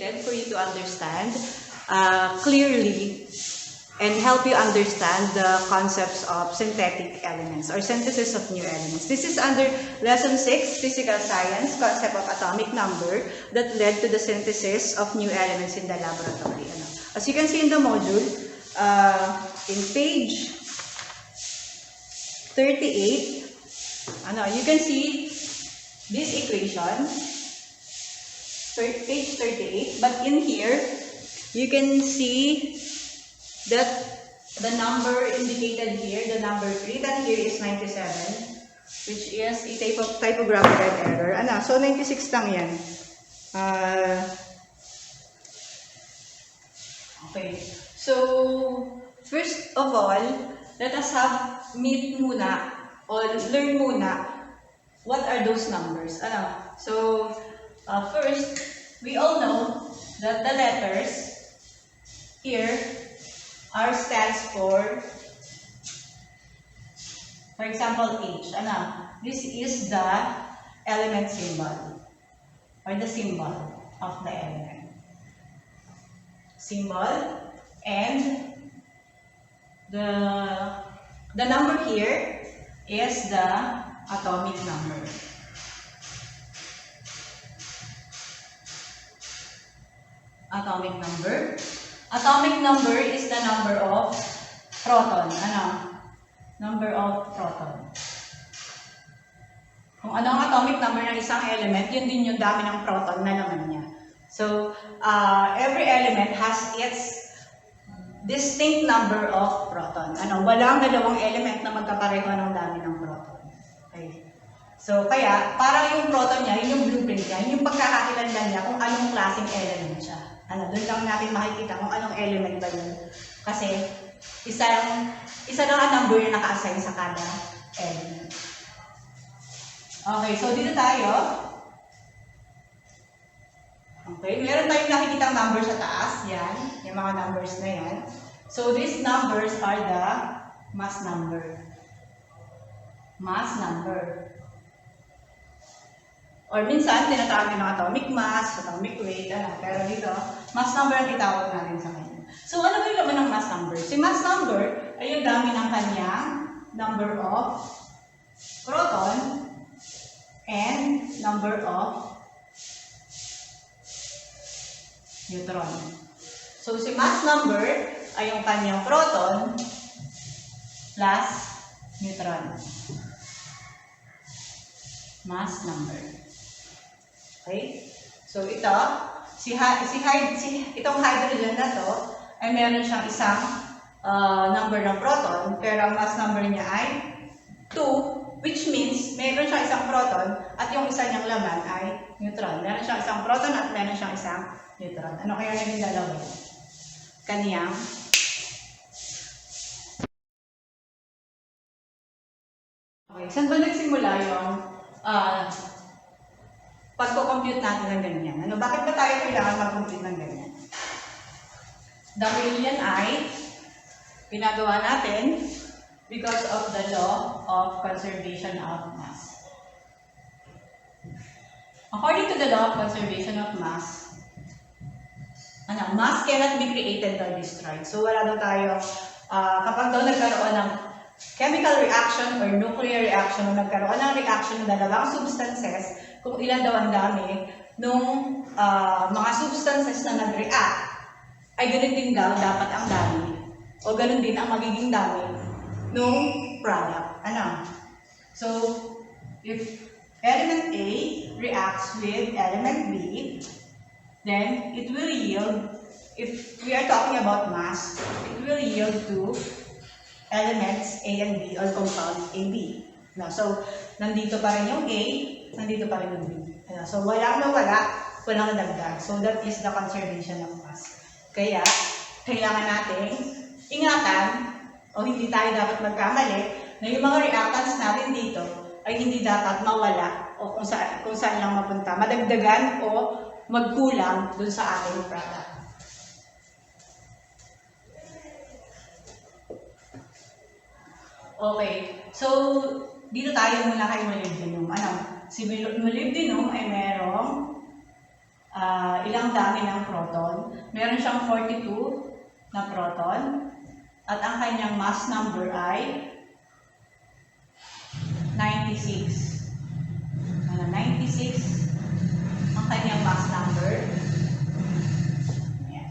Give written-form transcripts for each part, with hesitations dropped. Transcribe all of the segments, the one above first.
created for you to understand clearly and help you understand the concepts of synthetic elements or synthesis of new elements. This is under Lesson 6, Physical Science, Concept of Atomic Number that led to the synthesis of new elements in the laboratory. As you can see in the module, in page 38, you can see this equation, page 38, but in here, you can see that the number indicated here, the number written here is 97, which is a typographical error. So 96 lang yan. Okay. So, first of all, let us meet muna or learn muna what are those numbers. So, first, we all know that the letters here stands for example, H. This is the element symbol or the symbol of the element. Symbol, and the number here is the atomic number. Atomic number. Atomic number is the number of proton. Number of proton. Kung ano ang atomic number ng isang element, yun din yung dami ng proton na naman niya. So, every element has its distinct number of proton. Walang dalawang element na magkapareho ng dami ng proton. Okay. So, kaya, parang yung proton niya, yun yung blueprint niya, yun yung pagkakakilanlan niya kung anong klaseng element siya. Doon lang natin makikita kung anong element ba yun. Kasi, isa lang ang number na naka-assign sa kada element. Okay, so dito tayo. Okay, meron tayong nakikita number sa taas. Yan, yung mga numbers na yan. So, these numbers are the mass number. Mass number. Or minsan, tinatawag ng atomic mass, atomic weight, pero dito, mass number ang itawag natin sa kanya. So, ano ba yung laman ng mass number? Si mass number ay yung dami ng kanyang number of proton and number of neutron. So, si mass number ay yung kanyang proton plus neutron. Mass number. Okay? So, itong hydrogen na to, ay meron siyang isang number ng proton, pero ang mass number niya ay 2, which means meron siyang isang proton at yung isa niyang laman ay neutron. Meron siyang isang proton at meron siyang isang neutron. Ano kaya naging dalawa? Kaniyang okay, saan ba nagsimula yung pagko-compute natin ng ganyan? Bakit ba tayo kailangan mag-compute ng ganyan? Dahil yan ay pinagawa natin because of the law of conservation of mass. According to the law of conservation of mass, mass cannot be created or destroyed. So wala daw tayo, kapag daw nagkaroon ng chemical reaction or nuclear reaction, o nagkaroon ng reaction ng dalawang substances, kung ilan daw ang dami, nung mga substances na nag-react, ay ganun din daw dapat ang dami, o ganun din ang magiging dami nung product. So, if element A reacts with element B, then it will yield, if we are talking about mass, it will yield to elements A and B or compound AB. So, nandito pa rin yung A, nandito pa rin yung B. So, walang nadagdag. So, that is the conservation of mass. Kaya, kailangan natin ingatan, o hindi tayo dapat magkamali, na yung mga reactants natin dito ay hindi dapat mawala o kung saan lang mapunta. Madagdagan o magkulang dun sa ating product. Okay, so dito tayo muna kay molybdenum. Si molybdenum ay merong ilang dami ng proton. Meron siyang 42 na proton at ang kanyang mass number ay 96. 96 ang kanyang mass number. Ayan.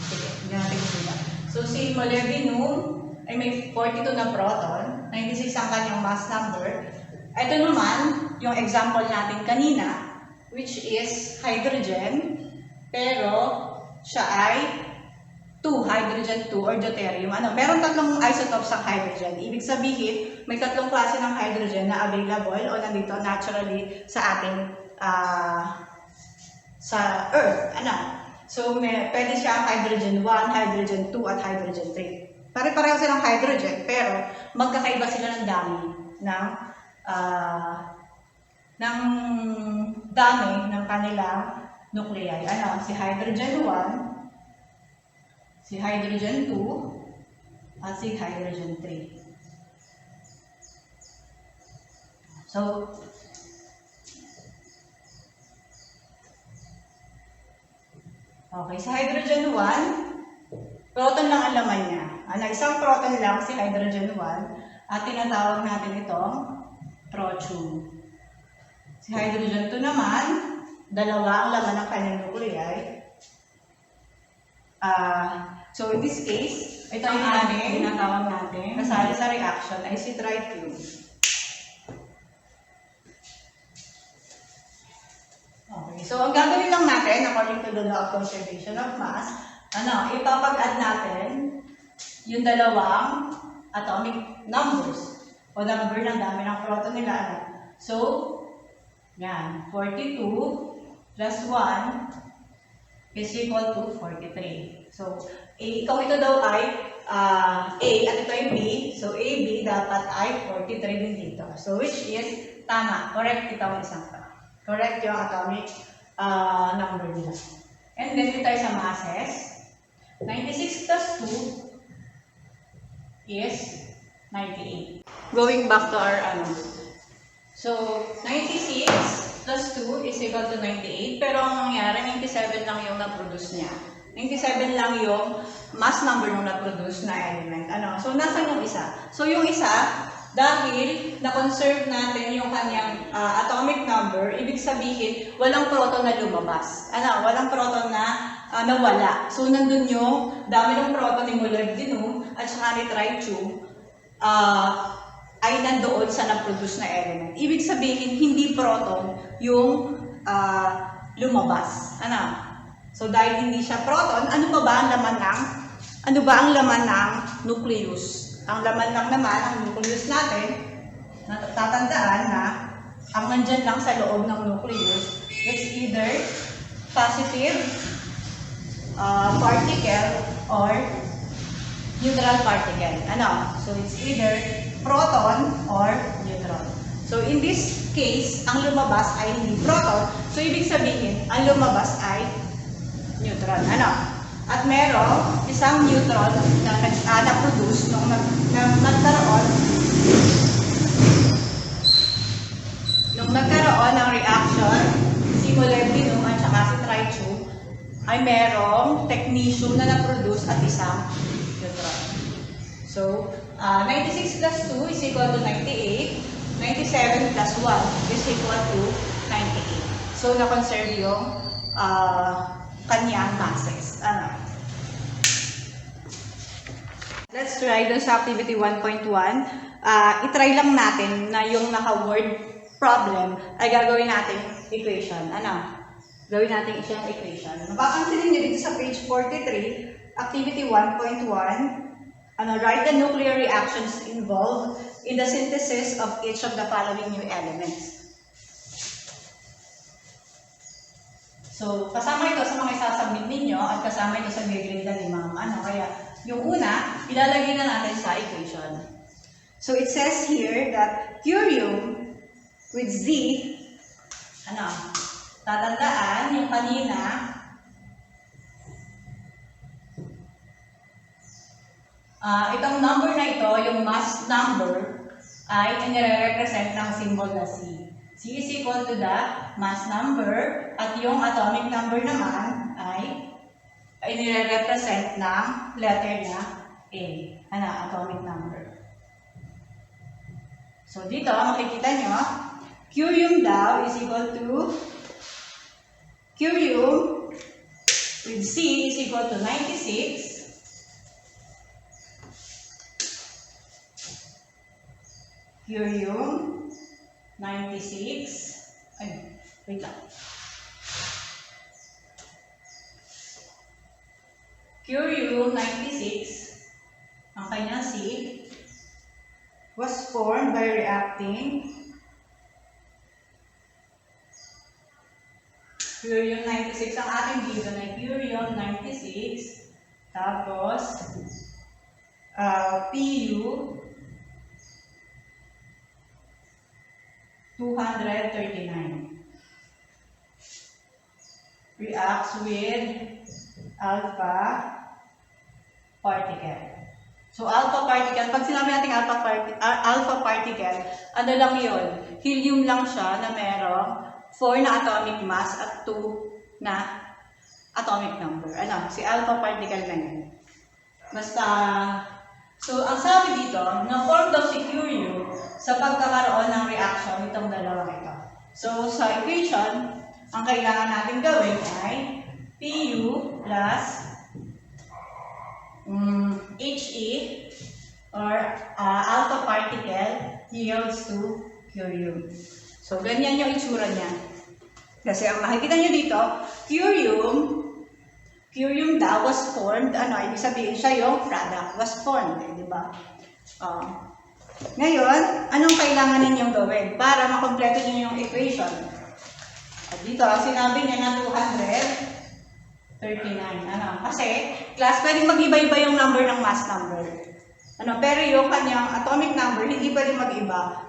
Sige, hindi natin sulat. So, si molybdenum ay may 42 na proton, 96 ang kanyang mass number. Ito naman, yung example natin kanina, which is hydrogen, pero siya ay hydrogen 2 or deuterium. Meron tatlong isotopes ng hydrogen. Ibig sabihin, may tatlong klase ng hydrogen na available o nandito naturally sa ating sa Earth. So, pwede siyang hydrogen 1, hydrogen 2, at hydrogen 3. Pare-pareho silang hydrogen, pero magkakaiba sila ng dami ng kanilang nuclei. Si hydrogen 1, si hydrogen 2, at si hydrogen 3. So, okay, sa hydrogen 1, proton lang ang laman niya. Isang proton lang si hydrogen 1 at tinatawag natin itong protium. Si hydrogen 2 naman, dalawa ang laman ng kanyang nuclei. So in this case, ito yung ating tinatawag natin kasali sa reaction ay si tritium. Okay, so ang gagawin lang natin according to the law of conservation of mass, ipapag-add natin yung dalawang atomic numbers o number ng dami ng proton nila. So, yan, 42 plus 1 is equal to 43. So, kung ito daw ay A at ito ay B, so AB dapat ay 43 din dito. So, which is tama, correct itong isang to. Correct yung atomic number nila. And then, dito tayo sa masses. 96 plus 2 is 98. Going back to our So, 96 plus 2 is equal to 98. Pero ang nangyari, 97 lang yung na-produce niya. 97 lang yung mass number nung na-produce na element. So, nasan yung isa? So, yung isa, dahil na-conserve natin yung kanyang atomic number, ibig sabihin, walang proton na lumabas. Walang proton na nawala. So, nandun yung dami ng proton ni molybdenum at saka ni tritium ay nandoon sa na-produce na element. Ibig sabihin, hindi proton yung lumabas. So, dahil hindi siya proton, ano ba ang laman ng nucleus? Ang laman lang naman, ang nucleus natin, natatandaan na ang nandyan lang sa loob ng nucleus is either positive particle or neutral particle. So, it's either proton or neutron. So, in this case, ang lumabas ay hindi proton. So, ibig sabihin, ang lumabas ay neutron. At merong isang neutron na na-produce nung nagkaroon ng reaction si molybdenum at saka si tritium ay merong technetium na na-produce at isang neutron. So, 96 plus 2 is equal to 98. 97 plus 1 is equal to 98. So, na-conserve yung kanyang masses. Let's try dun sa activity 1.1. I-try lang natin na yung naka-word problem ay gagawin natin equation. Gawin natin isang equation. Mapapansinin nyo dito sa page 43, activity 1.1. Write the nuclear reactions involved in the synthesis of each of the following new elements. So, kasama ito sa mga isasubmit ninyo at kasama ito sa grade ni Ma'am. Kaya, yung una, ilalagay na natin sa equation. So, it says here that curium with Z, tatandaan yung kanina, itong number na ito, yung mass number, ay nire-represent ng symbol na C. C is equal to the mass number at yung atomic number naman ay nire-represent ng letter na A. Ano, atomic number. So dito, makikita nyo, curium daw is equal to curium with C is equal to 96. Curium 96. Ay, wait lang. Curium 96, ang kanyang C, was formed by reacting curium 96, ang ating dito na curium 96, tapos Pu 239 reacts with alpha particle. So, alpha particle, pag sinabi natin alpha particle, ano lang yun? Helium lang siya na merong 4 na atomic mass at 2 na atomic number. Ano? Si alpha particle na yun. Basta, so, ang sabi dito, na-form daw si curium sa pagkakaroon ng reaction nitong dalawang ito. So, sa equation, ang kailangan natin gawin ay Pu plus He or alpha particle yields to curium. So, ganyan yung itsura niya. Kasi ang makikita nyo dito, curium daw was formed, ibig sabihin siya yung product was formed, di ba? Ngayon, anong kailangan ninyong gawin para makompleto nyo yung equation? At dito, sinabi niya na 239. Kasi, class, pwedeng mag-iba-iba yung number ng mass number. Pero yung kanyang atomic number, hindi pwedeng mag-iba.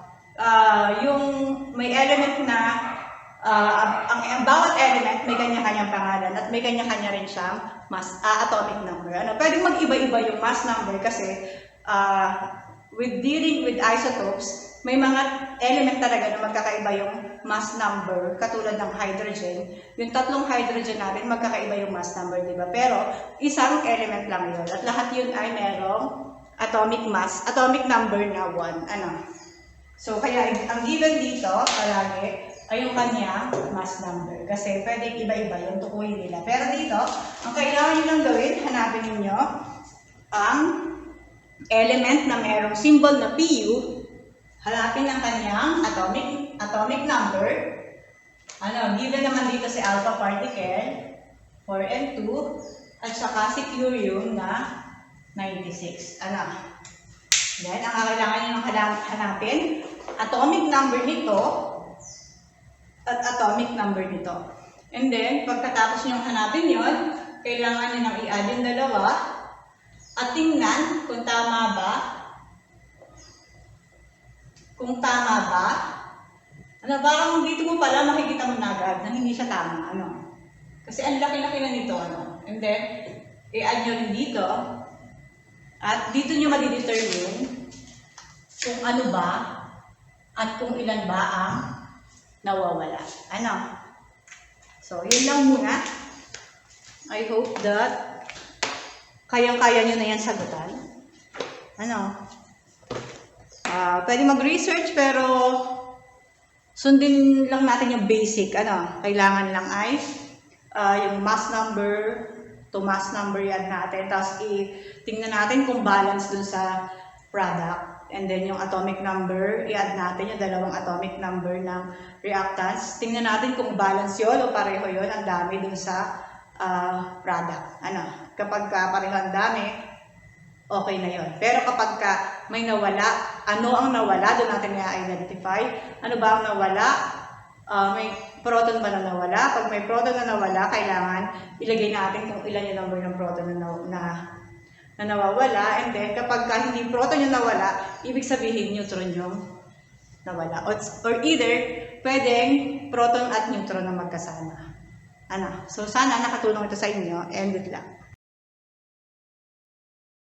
Yung may element na, ang bawat element may kanya-kanyang pangalan at may kanya-kanya rin siyang atomic number. Pwedeng mag-iba-iba yung mass number kasi, with dealing with isotopes, may mga element talaga na magkakaiba yung mass number, katulad ng hydrogen. Yung tatlong hydrogen natin, magkakaiba yung mass number, di ba? Pero, isang element lang yun. At lahat yun ay merong atomic number na 1. So, kaya ang given dito, palagi, ay yung kanyang mass number. Kasi pwedeng iba-iba yung tukuyin nila. Pero dito, ang kailangan nyo lang gawin, hanapin niyo ang element na merong symbol na Pu, hanapin ang kanyang atomic number. Given naman dito si alpha particle, 4 and 2, at saka si curium na 96. Then, ang kailangan nyo hanapin, atomic number nito, at atomic number nito. And then, pagkatapos nyo hanapin yon, kailangan nyo nang i-add yung dalawa, at tingnan kung tama ba. Parang dito mo pala makikita mo na agad na hindi siya tama. Kasi ang laki-laki na nito. And then, i-add nyo rin dito. At dito nyo madidetermine kung ano ba at kung ilan ba ang nawawala. So, yun lang muna. I hope that kayang-kaya nyo na yan sagutan. Pwede mag-research pero sundin lang natin yung basic. Kailangan lang ay yung mass number to mass number yan natin. Tapos tingnan natin kung balance dun sa product. And then yung atomic number, i-add natin yung dalawang atomic number ng reactants. Tingnan natin kung balance yun o pareho yun. Ang dami dun sa product. Kapag pareho ang dami, okay na yun. Pero kapag may nawala, ano ang nawala, doon natin i-identify. Ano ba ang nawala? May proton ba na nawala? Pag may proton na nawala, kailangan ilagay natin kung ilan yung number ng proton na nawawala. And then, kapag hindi proton yung nawala, ibig sabihin neutron yung nawala. Or either, pwedeng proton at neutron na magkasama. So, sana nakatulong ito sa inyo. And good luck.